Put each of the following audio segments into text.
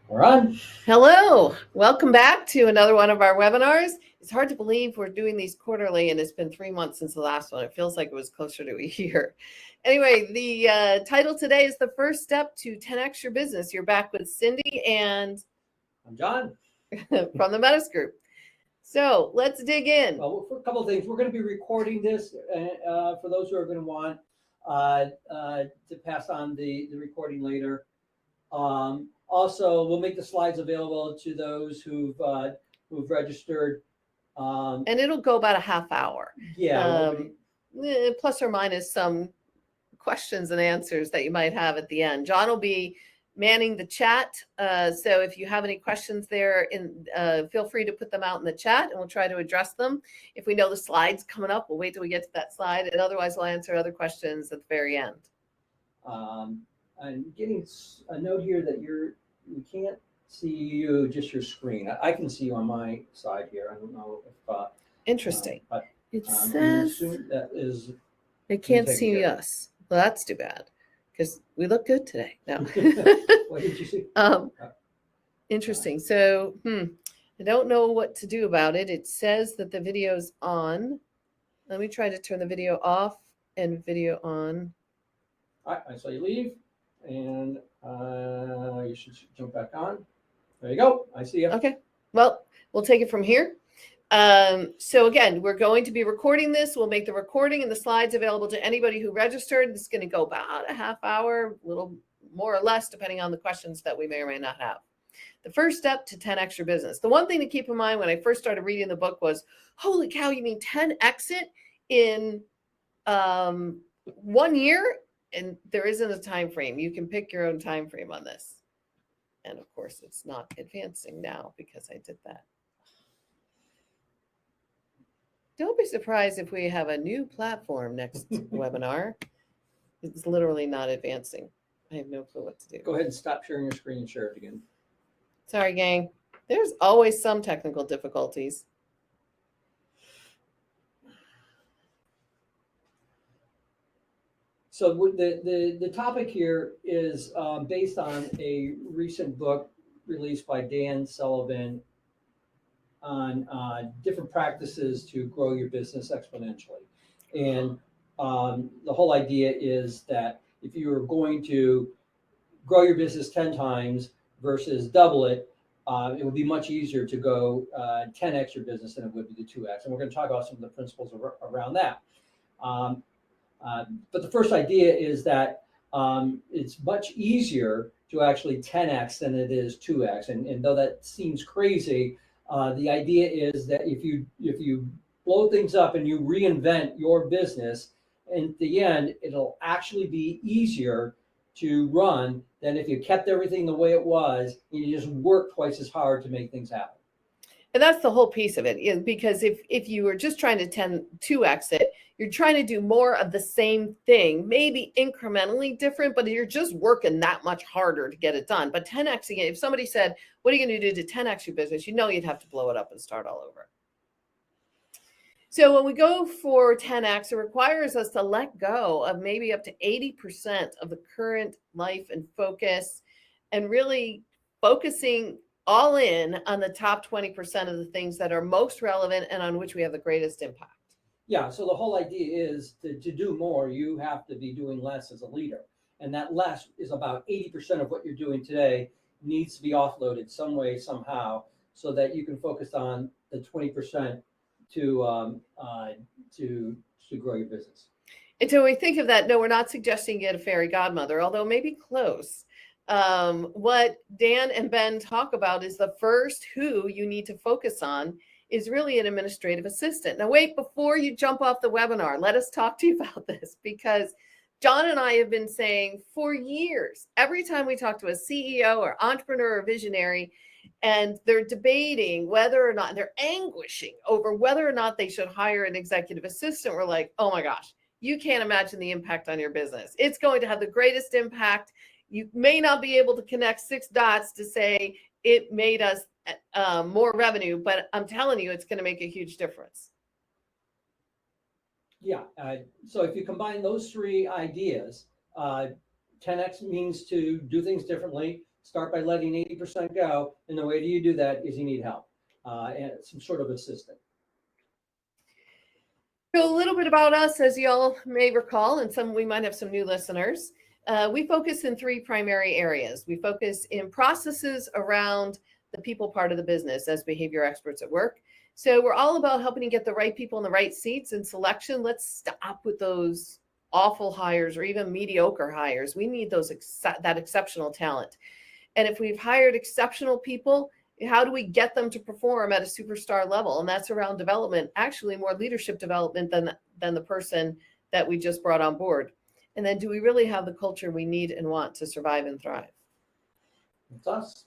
We're on. Hello, welcome back to another one of our webinars. It's hard to believe we're doing these quarterly and it's been 3 months since the last one. It feels like it was closer to a year. Anyway, the title today is The First Step to 10X Your Business. You're back with Cindy and I'm John. from the Metis Group. So let's dig in. Well, for a couple of things, we're going to be recording this for those who are going to want to pass on the recording later. Also, we'll make the slides available to those who've registered. And it'll go about a half hour. Yeah. Plus or minus some questions and answers that you might have at the end. John will be manning the chat. So if you have any questions there, feel free to put them out in the chat and we'll try to address them. If we know the slide's coming up, we'll wait till we get to that slide. And otherwise, we'll answer other questions at the very end. I'm getting a note here that we can't see you, just your screen. I can see you on my side here. I don't know if interesting. It says that is they can't see us. Well, that's too bad because we look good today. No. What did you see? Interesting. So I don't know what to do about it. It says that the video's on. Let me try to turn the video off and video on. All right, I saw you leave, and you should jump back on. There you go. I see you. Okay. Well, we'll take it from here. So again, we're going to be recording this. We'll make the recording and the slides available to anybody who registered. This is going to go about a half hour, a little more or less, depending on the questions that we may or may not have. The first step to 10X your business. The one thing to keep in mind when I first started reading the book was, holy cow, you mean 10X it in 1 year? And there isn't a time frame. You can pick your own time frame on this. And of course, it's not advancing now because I did that. Don't be surprised if we have a new platform next webinar. It's literally not advancing. I have no clue what to do. Go ahead and stop sharing your screen and share it again. Sorry, gang. There's always some technical difficulties. So the topic here is based on a recent book released by Dan Sullivan on different practices to grow your business exponentially. And the whole idea is that if you are going to grow your business 10 times versus double it, it would be much easier to go 10X your business than it would be the 2X. And we're going to talk about some of the principles around that. But the first idea is that it's much easier to actually 10X than it is 2X. And though that seems crazy, the idea is that if you blow things up and you reinvent your business, in the end, it'll actually be easier to run than if you kept everything the way it was and you just work twice as hard to make things happen. And that's the whole piece of it, because if you were just trying to 2X it, you're trying to do more of the same thing, maybe incrementally different, but you're just working that much harder to get it done. But 10Xing it, if somebody said, what are you going to do to 10X your business? You know you'd have to blow it up and start all over. So when we go for 10X, it requires us to let go of maybe up to 80% of the current life and focus and really focusing all in on the top 20% of the things that are most relevant and on which we have the greatest impact. Yeah, so the whole idea is to do more, you have to be doing less as a leader. And that less is about 80% of what you're doing today needs to be offloaded some way, somehow, so that you can focus on the 20% to grow your business. And so when we think of that, no, we're not suggesting get a fairy godmother, although maybe close. What Dan and Ben talk about is the first who you need to focus on is really an administrative assistant. Now, wait, before you jump off the webinar, let us talk to you about this, because John and I have been saying for years, every time we talk to a CEO or entrepreneur or visionary, and they're debating whether or not they're anguishing over whether or not they should hire an executive assistant, we're like, oh my gosh, you can't imagine the impact on your business. It's going to have the greatest impact. You may not be able to connect 6 dots to say it made us more revenue, but I'm telling you, it's going to make a huge difference. Yeah. So if you combine those 3 ideas, 10X means to do things differently. Start by letting 80% go. And the way you do that is you need help and some sort of assistant. So a little bit about us, as y'all may recall, and some we might have some new listeners. We focus in three primary areas. We focus in processes around the people part of the business as behavior experts at work. So we're all about helping you get the right people in the right seats in selection. Let's stop with those awful hires or even mediocre hires. We need that exceptional talent. And if we've hired exceptional people, how do we get them to perform at a superstar level? And that's around development, actually more leadership development than the person that we just brought on board. And then do we really have the culture we need and want to survive and thrive? It's us.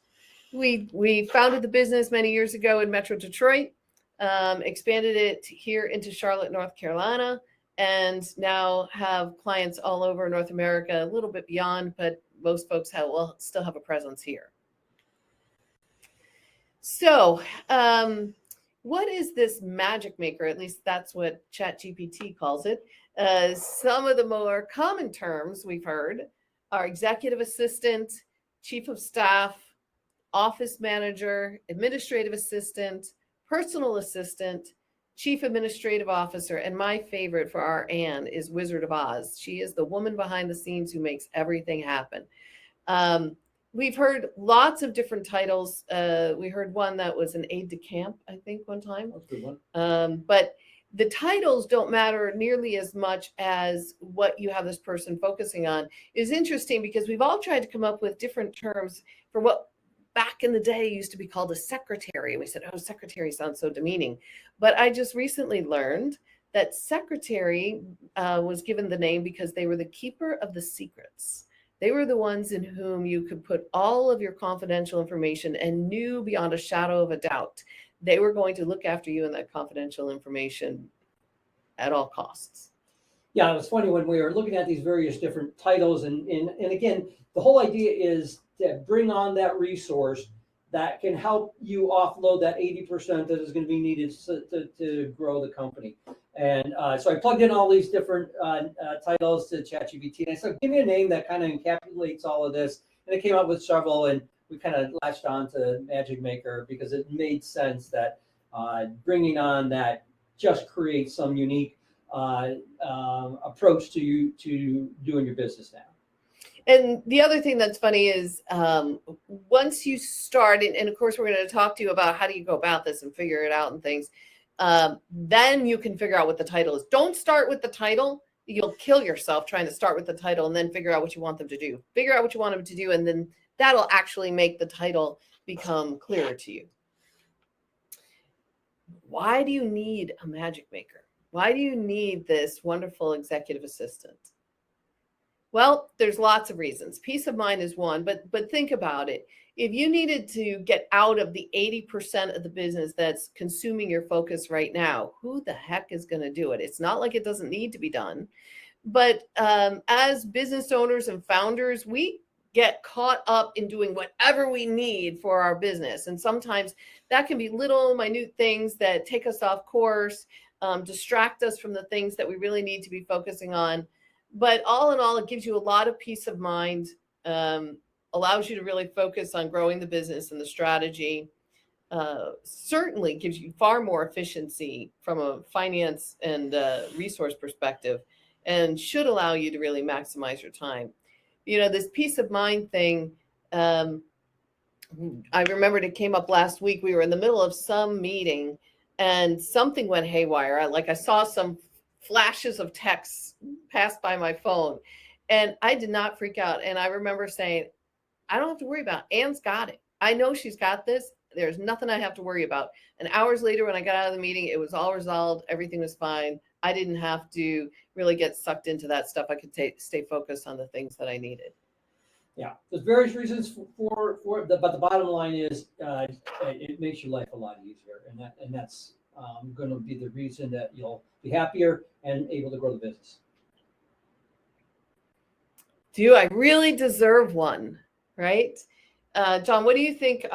We founded the business many years ago in Metro Detroit, expanded it here into Charlotte, North Carolina, and now have clients all over North America, a little bit beyond, but most folks still have a presence here. So what is this magic maker? At least that's what ChatGPT calls it. Some of the more common terms we've heard are executive assistant, chief of staff, office manager, administrative assistant, personal assistant, chief administrative officer, and my favorite for our Anne is Wizard of Oz. She is the woman behind the scenes who makes everything happen. We've heard lots of different titles. We heard one that was an aide de camp, I think, one time. That's a good one. But the titles don't matter nearly as much as what you have this person focusing on. Is interesting because we've all tried to come up with different terms for what back in the day used to be called a secretary. We said, oh, secretary sounds so demeaning. But I just recently learned that secretary was given the name because they were the keeper of the secrets. They were the ones in whom you could put all of your confidential information and knew beyond a shadow of a doubt they were going to look after you and that confidential information at all costs. Yeah, it was funny when we were looking at these various different titles, and again, the whole idea is to bring on that resource that can help you offload that 80% that is going to be needed to grow the company. And so I plugged in all these different titles to ChatGPT, and I said, give me a name that kind of encapsulates all of this. And it came up with several, and we kind of latched on to Magic Maker because it made sense that bringing on that just creates some unique approach to doing your business now. And the other thing that's funny is once you start, and of course, we're going to talk to you about how do you go about this and figure it out and things, then you can figure out what the title is. Don't start with the title. You'll kill yourself trying to start with the title and then figure out what you want them to do. Figure out what you want them to do, and then that'll actually make the title become clearer to you. Why do you need a magic maker? Why do you need this wonderful executive assistant? Well, there's lots of reasons. Peace of mind is one, but think about it. If you needed to get out of the 80% of the business that's consuming your focus right now, who the heck is going to do it? It's not like it doesn't need to be done. But as business owners and founders, we get caught up in doing whatever we need for our business. And sometimes that can be little minute things that take us off course, distract us from the things that we really need to be focusing on. But all in all, it gives you a lot of peace of mind, allows you to really focus on growing the business and the strategy, certainly gives you far more efficiency from a finance and resource perspective, and should allow you to really maximize your time. You know, this peace of mind thing, I remembered it came up last week. We were in the middle of some meeting and something went haywire. I saw some flashes of texts pass by my phone and I did not freak out. And I remember saying, I don't have to worry about it. Anne's got it. I know she's got this. There's nothing I have to worry about. And hours later, when I got out of the meeting, it was all resolved. Everything was fine. I didn't have to really get sucked into that stuff. I could stay focused on the things that I needed. Yeah, there's various reasons but the bottom line is it makes your life a lot easier, and that's going to be the reason that you'll be happier and able to grow the business. Do I really deserve one? Right? John, what do you think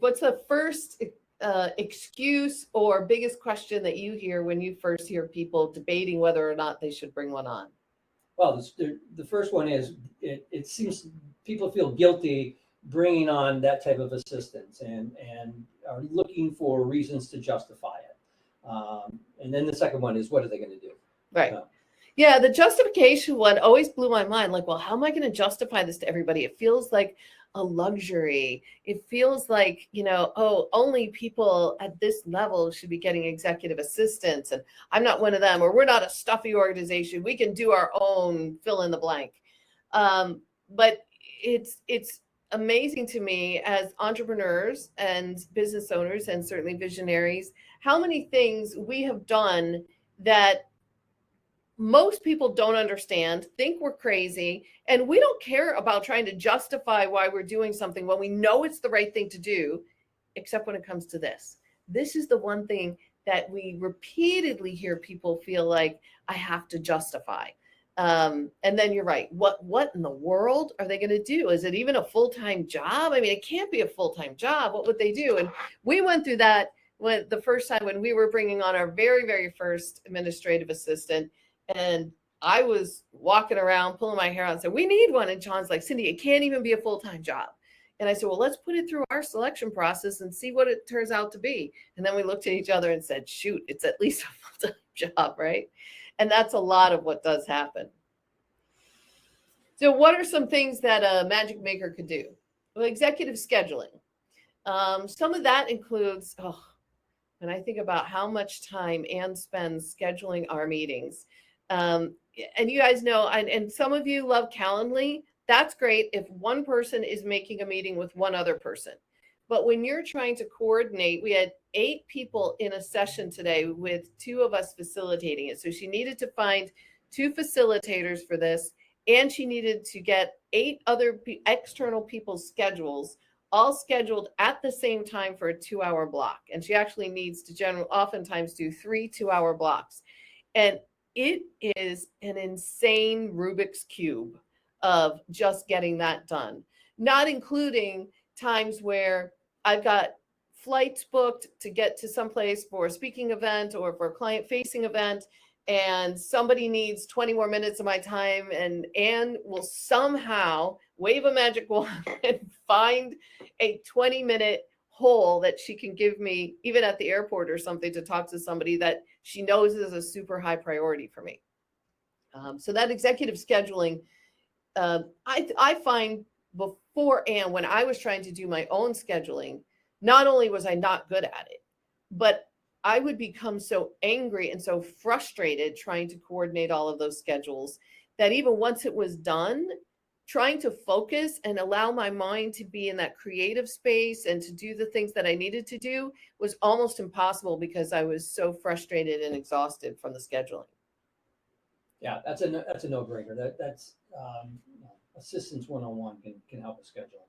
what's the first excuse or biggest question that you hear when you first hear people debating whether or not they should bring one on? Well, the first one is it seems people feel guilty bringing on that type of assistance and are looking for reasons to justify it. And then the second one is, what are they going to do? Right. Yeah, the justification one always blew my mind. Like, well, how am I going to justify this to everybody? It feels like a luxury. It feels like, oh, only people at this level should be getting executive assistance. And I'm not one of them, or we're not a stuffy organization. We can do our own fill in the blank. But it's amazing to me as entrepreneurs and business owners, and certainly visionaries, how many things we have done that most people don't understand, think we're crazy, and we don't care about trying to justify why we're doing something when we know it's the right thing to do, except when it comes to this. This is the one thing that we repeatedly hear people feel like, I have to justify. And then you're right. What in the world are they going to do? Is it even a full-time job? I mean, it can't be a full-time job. What would they do? And we went through that when the first time when we were bringing on our very, very first administrative assistant. And I was walking around, pulling my hair out and said, we need one. And John's like, Cindy, it can't even be a full-time job. And I said, well, let's put it through our selection process and see what it turns out to be. And then we looked at each other and said, shoot, it's at least a full-time job, right? And that's a lot of what does happen. So what are some things that a magic maker could do? Well, executive scheduling. Some of that includes, when I think about how much time Anne spends scheduling our meetings, and you guys know, and some of you love Calendly. That's great if one person is making a meeting with one other person. But when you're trying to coordinate, we had 8 people in a session today with 2 of us facilitating it. So she needed to find 2 facilitators for this, and she needed to get 8 other external people's schedules all scheduled at the same time for a 2-hour block. And she actually needs to oftentimes do 3 2-hour blocks. And it is an insane Rubik's Cube of just getting that done, not including times where I've got flights booked to get to someplace for a speaking event or for a client facing event, and somebody needs 20 more minutes of my time, and Anne will somehow wave a magic wand and find a 20-minute hole that she can give me, even at the airport or something, to talk to somebody that she knows is a super high priority for me. So that executive scheduling, I find before Anne, when I was trying to do my own scheduling, not only was I not good at it, but I would become so angry and so frustrated trying to coordinate all of those schedules that even once it was done, trying to focus and allow my mind to be in that creative space and to do the things that I needed to do was almost impossible because I was so frustrated and exhausted from the scheduling. Yeah, that's a no-brainer. That's assistance one-on-one can help with scheduling.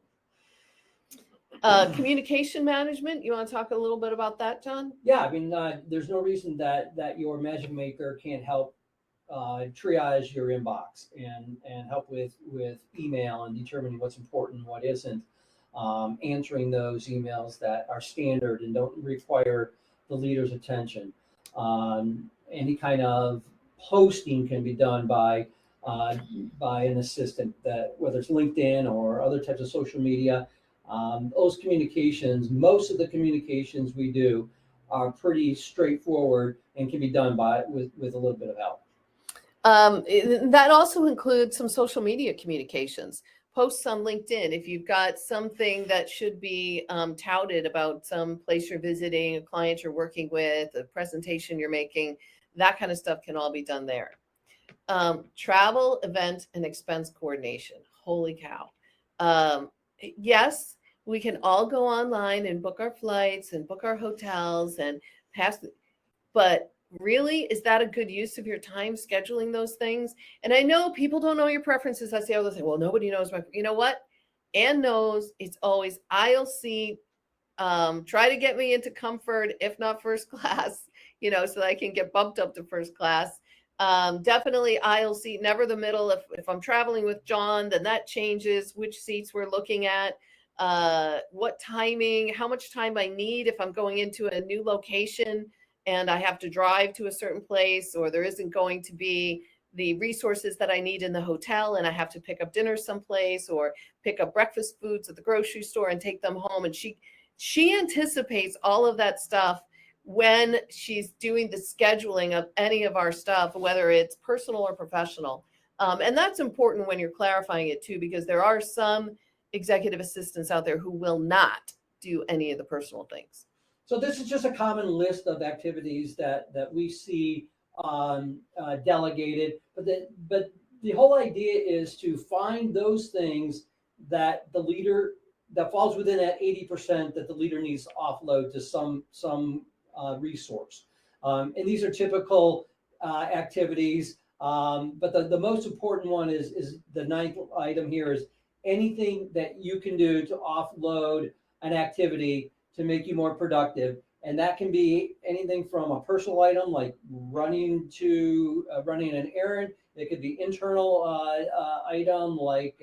Communication management. You want to talk a little bit about that, John? Yeah, I mean, there's no reason that your magic maker can't help triage your inbox and help with email and determining what's important and what isn't, answering those emails that are standard and don't require the leader's attention. Any kind of posting can be done by an assistant, that whether it's LinkedIn or other types of social media. Those communications, most of the communications we do are pretty straightforward and can be done with a little bit of help. That also includes some social media communications, posts on LinkedIn. If you've got something that should be touted about some place you're visiting, a client you're working with, a presentation you're making, that kind of stuff can all be done there. Travel, event, and expense coordination. Holy cow. Yes, we can all go online and book our flights and book our hotels and but really, is that a good use of your time scheduling those things? And I know people don't know your preferences. I say all the time, well, nobody knows you know what? Anne knows. It's always aisle seat. Try to get me into comfort, if not first class, so that I can get bumped up to first class. Definitely aisle seat, never the middle. If I'm traveling with John, then that changes which seats we're looking at, what timing, how much time I need if I'm going into a new location and I have to drive to a certain place, or there isn't going to be the resources that I need in the hotel, and I have to pick up dinner someplace or pick up breakfast foods at the grocery store and take them home. And she anticipates all of that stuff when she's doing the scheduling of any of our stuff, whether it's personal or professional. And that's important when you're clarifying it too, because there are some executive assistants out there who will not do any of the personal things. So this is just a common list of activities that we see delegated, but the whole idea is to find those things that the leader, that falls within that 80% that the leader needs to offload to some resource. And these are typical activities, but the most important one is the ninth item here is anything that you can do to offload an activity to make you more productive. And that can be anything from a personal item like running an errand. It could be internal item like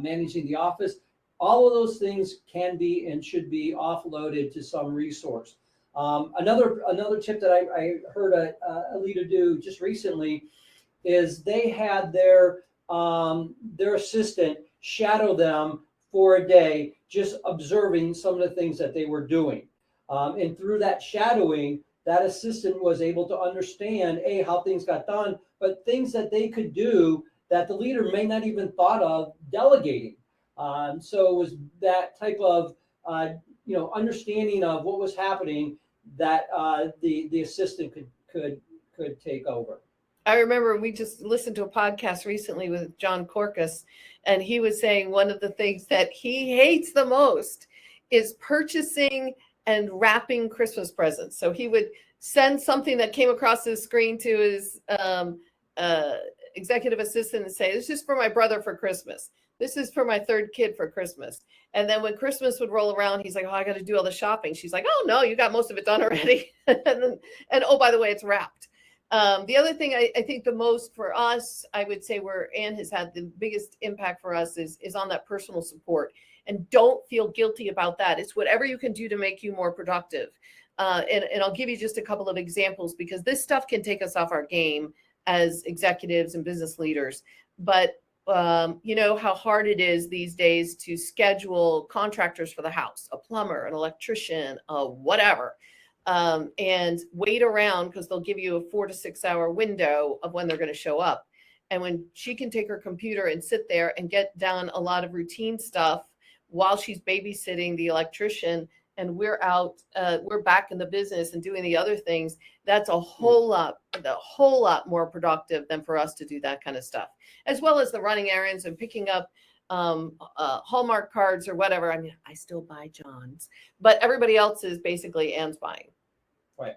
managing the office. All of those things can be and should be offloaded to some resource. Another tip that I heard a leader do just recently is they had their assistant shadow them for a day, just observing some of the things that they were doing. And through that shadowing, that assistant was able to understand how things got done, but things that they could do that the leader may not even thought of delegating. So it was that type of understanding of what was happening that the assistant could take over. I remember we just listened to a podcast recently with John Corcus, and he was saying one of the things that he hates the most is purchasing and wrapping Christmas presents. So he would send something that came across his screen to his executive assistant and say, "This is for my brother for Christmas. This is for my third kid for Christmas." And then when Christmas would roll around, he's like, "Oh, I got to do all the shopping." She's like, "Oh no, you got most of it done already." and oh, by the way, it's wrapped. The other thing I think the most for us, I would say where Ann has had the biggest impact for us is on that personal support. And don't feel guilty about that. It's whatever you can do to make you more productive. And I'll give you just a couple of examples because this stuff can take us off our game as executives and business leaders. But you know how hard it is these days to schedule contractors for the house, a plumber, an electrician, whatever. And wait around because they'll give you a 4 to 6 hour window of when they're going to show up. And when she can take her computer and sit there and get done a lot of routine stuff while she's babysitting the electrician and we're back in the business and doing the other things, that's a whole lot more productive than for us to do that kind of stuff, as well as the running errands and picking up Hallmark cards or whatever. I mean, I still buy John's, but everybody else is basically Ann's buying. Right.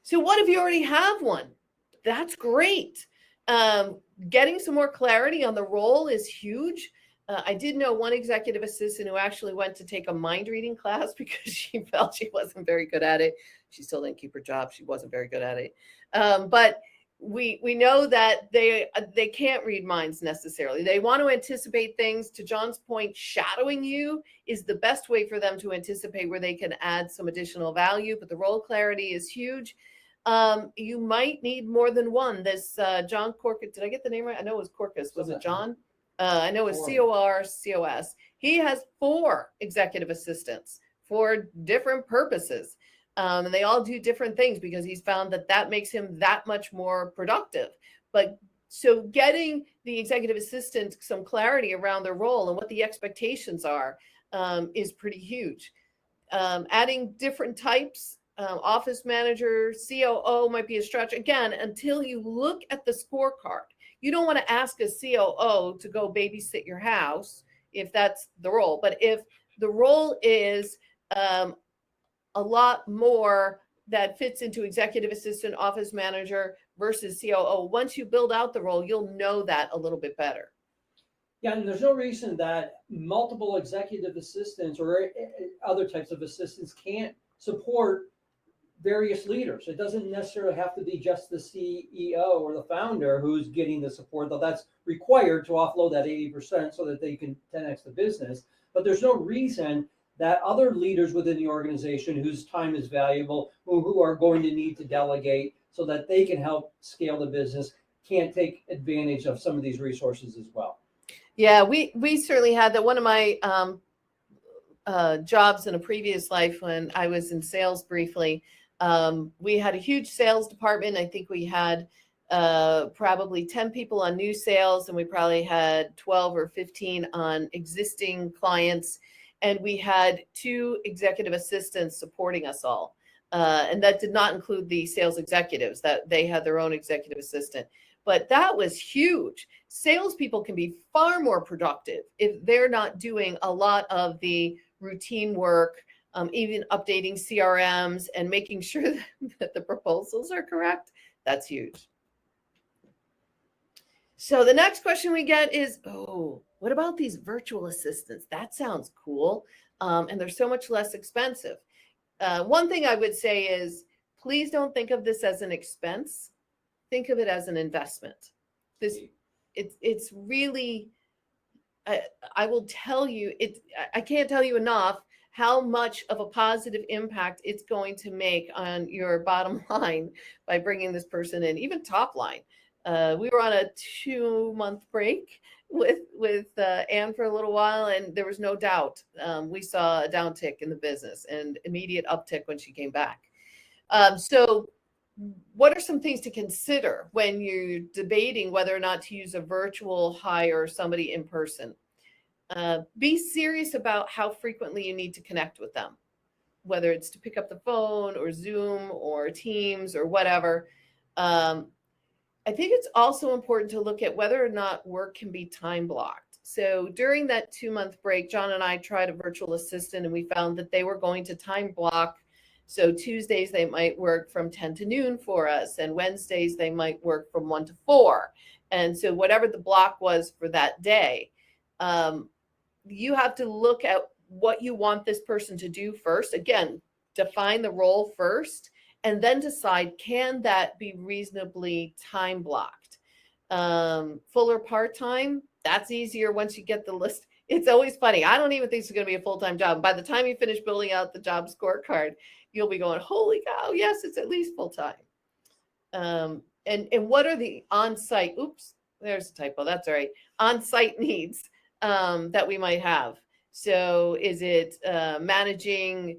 So what if you already have one? That's great. Getting some more clarity on the role is huge. I did know one executive assistant who actually went to take a mind reading class because she felt she wasn't very good at it. She still didn't keep her job. She wasn't very good at it. But we know that they can't read minds necessarily. They want to anticipate things. To John's point, shadowing you is the best way for them to anticipate where they can add some additional value. But the role clarity is huge. You might need more than one. This John Corcus, did I get the name right? I know it was Corcus. Was it John? I know it's CORCOS. He has 4 executive assistants for different purposes. And they all do different things because he's found that makes him that much more productive. But so getting the executive assistant some clarity around their role and what the expectations are is pretty huge. Adding different types, office manager, COO might be a stretch. Again, until you look at the scorecard. You don't want to ask a COO to go babysit your house if that's the role. But if the role is a lot more that fits into executive assistant, office manager versus COO, once you build out the role, you'll know that a little bit better. Yeah, and there's no reason that multiple executive assistants or other types of assistants can't support various leaders. It doesn't necessarily have to be just the CEO or the founder who's getting the support, though that's required to offload that 80% so that they can 10x the business. But there's no reason that other leaders within the organization whose time is valuable, who are going to need to delegate so that they can help scale the business, can't take advantage of some of these resources as well. Yeah, we certainly had that. One of my jobs in a previous life when I was in sales briefly, we had a huge sales department. I think we had probably 10 people on new sales, and we probably had 12 or 15 on existing clients. And we had 2 executive assistants supporting us all. And that did not include the sales executives, that they had their own executive assistant. But that was huge. Salespeople can be far more productive if they're not doing a lot of the routine work, even updating CRMs and making sure that the proposals are correct. That's huge. So the next question we get is, oh, what about these virtual assistants? That sounds cool. And they're so much less expensive. One thing I would say is, please don't think of this as an expense. Think of it as an investment. It's really, I will tell you, I can't tell you enough how much of a positive impact it's going to make on your bottom line by bringing this person in, even top line. We were on a 2-month break with Anne for a little while, and there was no doubt we saw a downtick in the business and immediate uptick when she came back. So what are some things to consider when you're debating whether or not to use a virtual hire or somebody in person? Be serious about how frequently you need to connect with them, whether it's to pick up the phone or Zoom or Teams or whatever. I think it's also important to look at whether or not work can be time blocked. So during that 2-month break, John and I tried a virtual assistant, and we found that they were going to time block. So Tuesdays, they might work from 10 to noon for us, and Wednesdays, they might work from 1 to 4. And so whatever the block was for that day, you have to look at what you want this person to do first. Again, define the role first, and then decide, can that be reasonably time blocked? Full or part-time, that's easier once you get the list. It's always funny. I don't even think it's going to be a full-time job. By the time you finish building out the job scorecard, you'll be going, holy cow, yes, it's at least full-time. And what are the on-site, oops, there's a typo, that's all right, on-site needs that we might have? So is it managing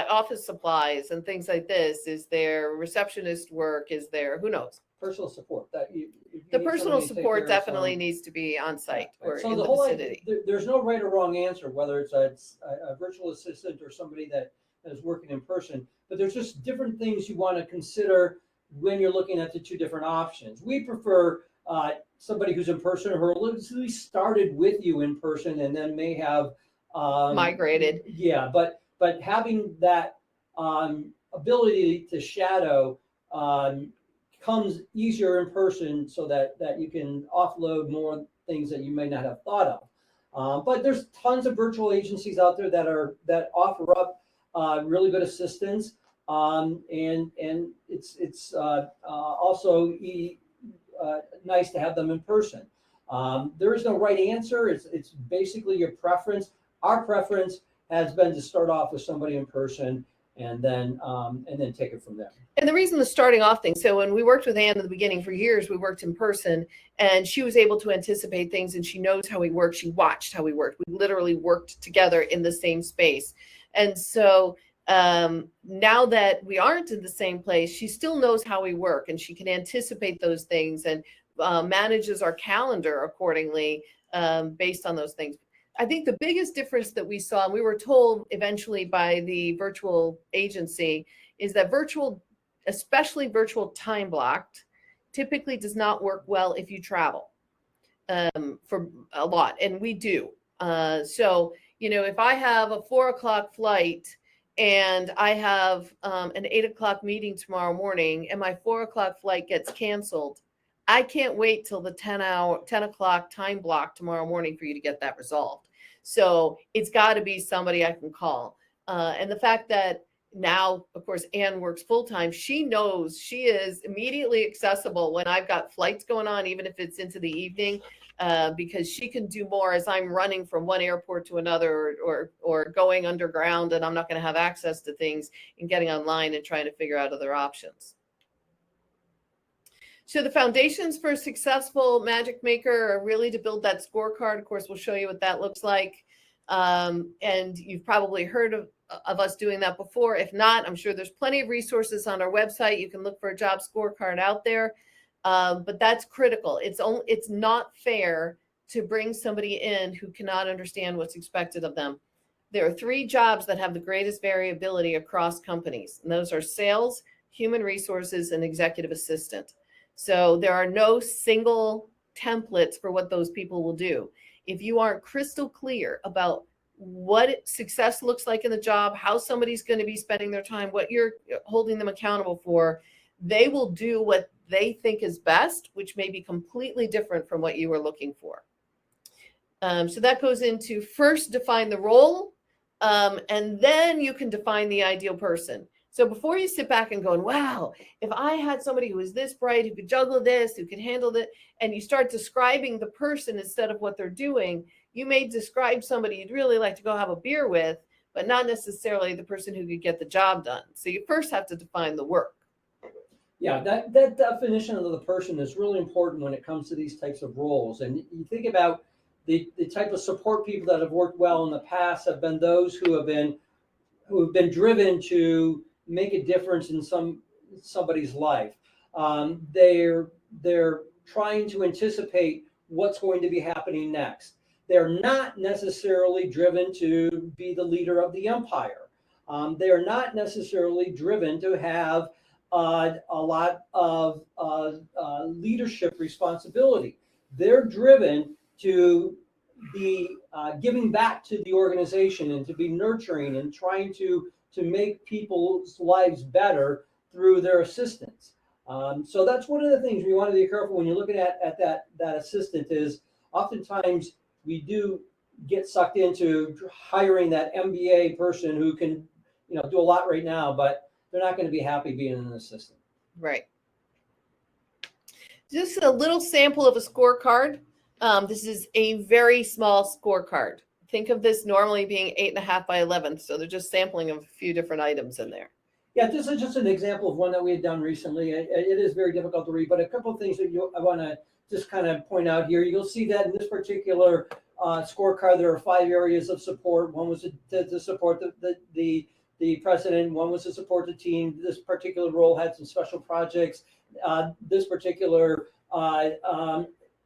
office supplies and things like this? Is there receptionist work? Is there, who knows? Personal support. The personal support definitely needs to be on site or so in the the whole vicinity. there's no right or wrong answer, whether it's a virtual assistant or somebody that is working in person, but there's just different things you want to consider when you're looking at the 2 different options. We prefer somebody who's in person or who at least started with you in person and then may have migrated. Yeah, but having that ability to shadow comes easier in person, so that you can offload more things that you may not have thought of. But there's tons of virtual agencies out there that offer up really good assistance, and it's also nice to have them in person. There is no right answer. It's basically your preference. Our preference has been to start off with somebody in person and then take it from there. And the reason the starting off thing, so when we worked with Anne in the beginning for years, we worked in person, and she was able to anticipate things, and she knows how we work. She watched how we worked. We literally worked together in the same space. And so now that we aren't in the same place, she still knows how we work, and she can anticipate those things and manages our calendar accordingly based on those things. I think the biggest difference that we saw, and we were told eventually by the virtual agency, is that virtual, especially virtual time blocked, typically does not work well if you travel for a lot, and we do. So, if I have a 4:00 flight and I have an 8:00 meeting tomorrow morning, and my 4:00 flight gets canceled, I can't wait till the 10 o'clock time block tomorrow morning for you to get that resolved. So it's got to be somebody I can call. And the fact that now, of course, Anne works full-time, she knows she is immediately accessible when I've got flights going on, even if it's into the evening. because she can do more as I'm running from one airport to another, or going underground, and I'm not going to have access to things, and getting online and trying to figure out other options. So the foundations for a successful Magic Maker are really to build that scorecard. Of course, we'll show you what that looks like. And you've probably heard of us doing that before. If not, I'm sure there's plenty of resources on our website. You can look for a job scorecard out there. But that's critical. It's not fair to bring somebody in who cannot understand what's expected of them. There are 3 jobs that have the greatest variability across companies, and those are sales, human resources, and executive assistant. So there are no single templates for what those people will do. If you aren't crystal clear about what success looks like in the job, how somebody's going to be spending their time, what you're holding them accountable for, they will do what they think is best, which may be completely different from what you were looking for. So that goes into first define the role, and then you can define the ideal person. So before you sit back and going, wow, if I had somebody who was this bright, who could juggle this, who could handle it, and you start describing the person instead of what they're doing, you may describe somebody you'd really like to go have a beer with, but not necessarily the person who could get the job done. So you first have to define the work. Yeah, that definition of the person is really important when it comes to these types of roles. And you think about the type of support people that have worked well in the past have been those who have been driven to make a difference in somebody's life. They're trying to anticipate what's going to be happening next. They're not necessarily driven to be the leader of the empire. They're not necessarily driven to have a lot of leadership responsibility. They're driven to be giving back to the organization and to be nurturing and trying to make people's lives better through their assistance. So that's one of the things we want to be careful when you're looking at that assistant is oftentimes we do get sucked into hiring that MBA person who can, do a lot right now, but they're not going to be happy being an assistant. Right. Just a little sample of a scorecard. This is a very small scorecard. Think of this normally being 8.5 by 11. So they're just sampling of a few different items in there. Yeah, this is just an example of one that we had done recently. It is very difficult to read, but a couple of things that I want to just kind of point out here. You'll see that in this particular scorecard, there are 5 areas of support. One was to support the president. One was to support the team. This particular role had some special projects. This particular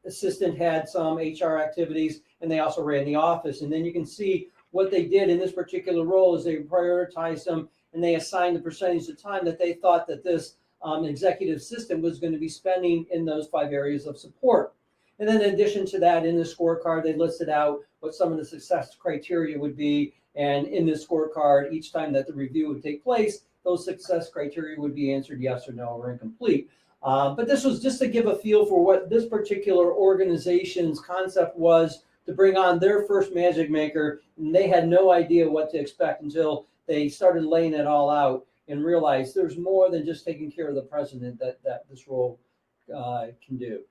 assistant had some HR activities, and they also ran the office. And then you can see what they did in this particular role is they prioritized them, and they assigned the percentage of time that they thought that this executive assistant was going to be spending in those 5 areas of support. And then in addition to that, in the scorecard, they listed out what some of the success criteria would be. And in this scorecard, each time that the review would take place, those success criteria would be answered yes or no or incomplete. But this was just to give a feel for what this particular organization's concept was to bring on their first Magic Maker. And they had no idea what to expect until they started laying it all out and realized there's more than just taking care of the president that this role can do.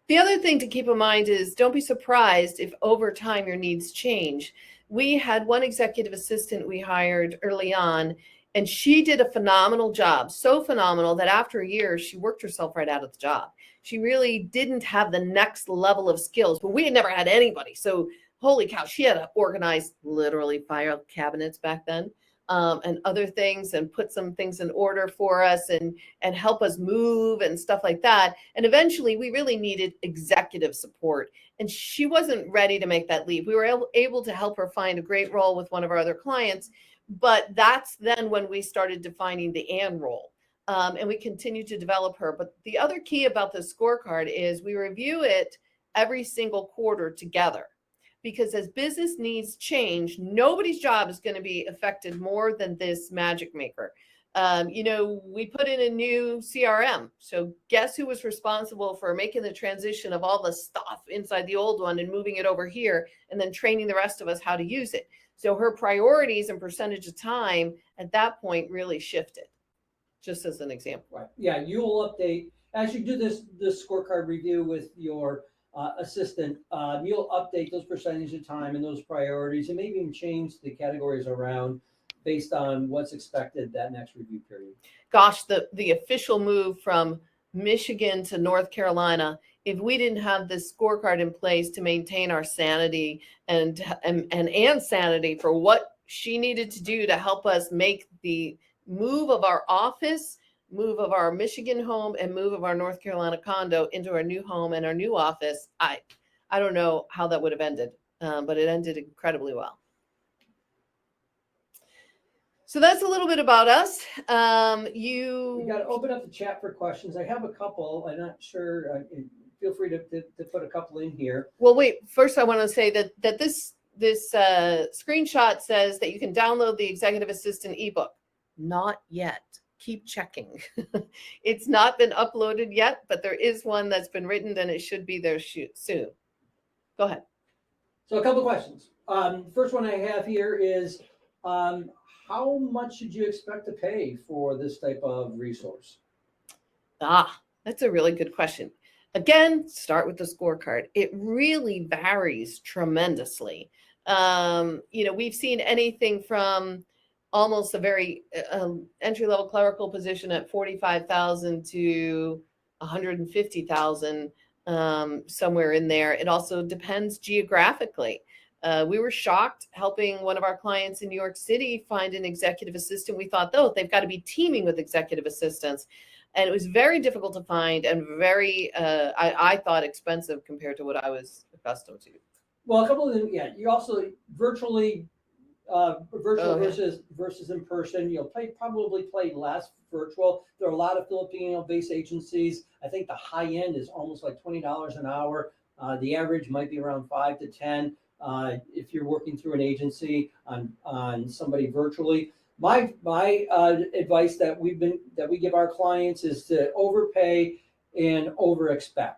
The other thing to keep in mind is don't be surprised if over time your needs change. We had one executive assistant we hired early on, and she did a phenomenal job, so phenomenal that after a year, she worked herself right out of the job. She really didn't have the next level of skills, but we had never had anybody. So holy cow, she had to organize literally file cabinets back then. And other things, and put some things in order for us and help us move and stuff like that. And eventually we really needed executive support, and she wasn't ready to make that leap. We were able to help her find a great role with one of our other clients, but that's then when we started defining the Ann role. And we continued to develop her. But the other key about the scorecard is we review it every single quarter together. Because as business needs change, nobody's job is going to be affected more than this Magic Maker. We put in a new CRM. So guess who was responsible for making the transition of all the stuff inside the old one and moving it over here and then training the rest of us how to use it. So her priorities and percentage of time at that point really shifted, just as an example. Right. Yeah, you'll update as you do this scorecard review with your assistant, you'll update those percentage of time and those priorities, and maybe even change the categories around based on what's expected that next review period. Gosh, the official move from Michigan to North Carolina, if we didn't have this scorecard in place to maintain our sanity and sanity for what she needed to do to help us make the move of our office, move of our Michigan home, and move of our North Carolina condo into our new home and our new office, I don't know how that would have ended, but it ended incredibly well. So that's a little bit about us. We got to open up the chat for questions. I have a couple. I'm not sure. Feel free to put a couple in here. Well, wait. First, I want to say that this screenshot says that you can download the Executive Assistant ebook. Not yet. Keep checking. It's not been uploaded yet, but there is one that's been written, and it should be there soon. Go ahead. So a couple questions. First one I have here is, how much should you expect to pay for this type of resource? That's a really good question. Again, start with the scorecard. It really varies tremendously. We've seen anything from almost a very entry-level clerical position at $45,000 to $150,000, somewhere in there. It also depends geographically. We were shocked helping one of our clients in New York City find an executive assistant. We thought, they've got to be teaming with executive assistants. And it was very difficult to find and very, I thought, expensive compared to what I was accustomed to. Well, a couple of them, yeah. You also virtual versus in person. You'll probably play less virtual. There are a lot of Filipino-based agencies. I think the high end is almost like $20 an hour. The average might be around 5 to 10 if you're working through an agency on somebody virtually. My advice that we give our clients is to overpay and overexpect.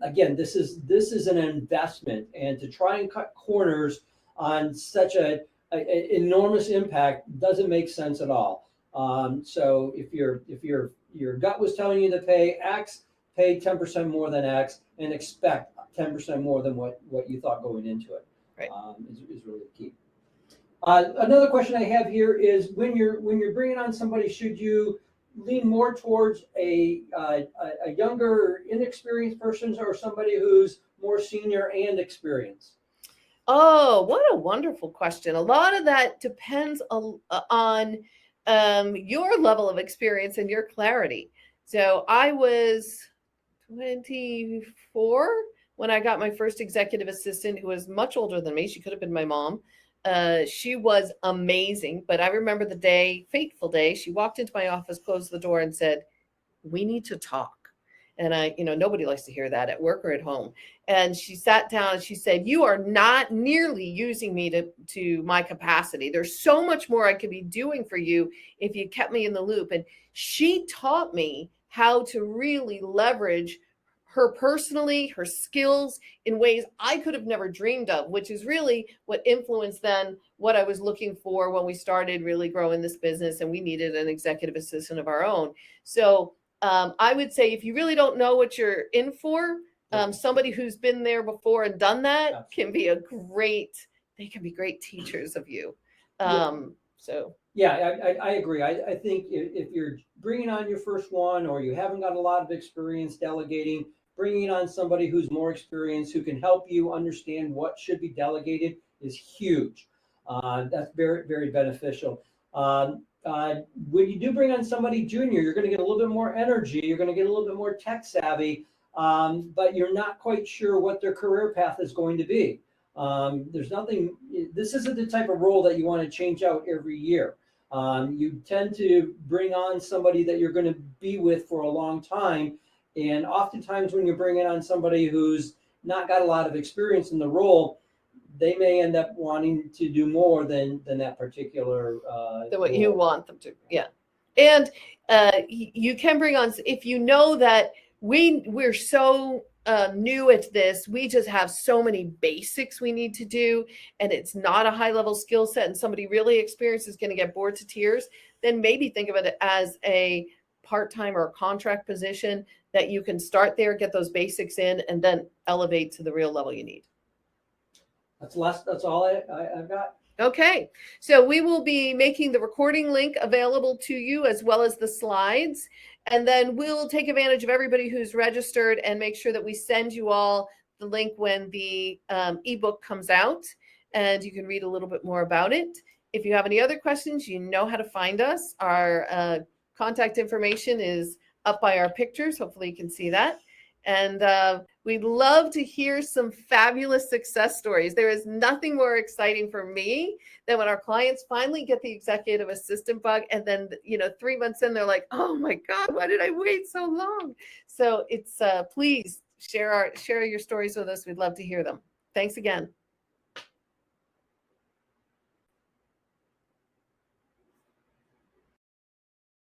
Again, this is an investment, and to try and cut corners on such an enormous impact doesn't make sense at all. So if your gut was telling you to pay X, pay 10% more than X, and expect 10% more than what you thought going into it. Right. Is really key. Another question I have here is, when you're bringing on somebody, should you lean more towards a younger, inexperienced person, or somebody who's more senior and experienced? Oh, what a wonderful question. A lot of that depends on your level of experience and your clarity. So I was 24 when I got my first executive assistant, who was much older than me. She could have been my mom. She was amazing, but I remember the day, fateful day, she walked into my office, closed the door, and said, "We need to talk." And nobody likes to hear that at work or at home. And she sat down and she said, "You are not nearly using me to my capacity. There's so much more I could be doing for you if you kept me in the loop." And she taught me how to really leverage her personally, her skills, in ways I could have never dreamed of, which is really what influenced then what I was looking for when we started really growing this business and we needed an executive assistant of our own. So I would say, if you really don't know what you're in for, somebody who's been there before and done that can be they can be great teachers of you. So. Yeah, I agree. I think if you're bringing on your first one, or you haven't got a lot of experience delegating, bringing on somebody who's more experienced, who can help you understand what should be delegated, is huge. That's very, very beneficial. When you do bring on somebody junior, you're going to get a little bit more energy. You're going to get a little bit more tech savvy, but you're not quite sure what their career path is going to be. This isn't the type of role that you want to change out every year. You tend to bring on somebody that you're going to be with for a long time. And oftentimes when you're bringing on somebody who's not got a lot of experience in the role, they may end up wanting to do more than that particular than what you want them to. Yeah. And you can bring on, if you know that we're so new at this, we just have so many basics we need to do, and it's not a high level skill set, and somebody really experienced is going to get bored to tears, then maybe think of it as a part-time or a contract position that you can start there, get those basics in, and then elevate to the real level you need. That's all I've got. Okay, so we will be making the recording link available to you as well as the slides. And then we'll take advantage of everybody who's registered and make sure that we send you all the link when the ebook comes out, and you can read a little bit more about it. If you have any other questions, you know how to find us. Our contact information is up by our pictures. Hopefully you can see that. And we'd love to hear some fabulous success stories. There is nothing more exciting for me than when our clients finally get the executive assistant bug, and then 3 months in, they're like, "Oh my God, why did I wait so long?" So it's please share your stories with us. We'd love to hear them. Thanks again.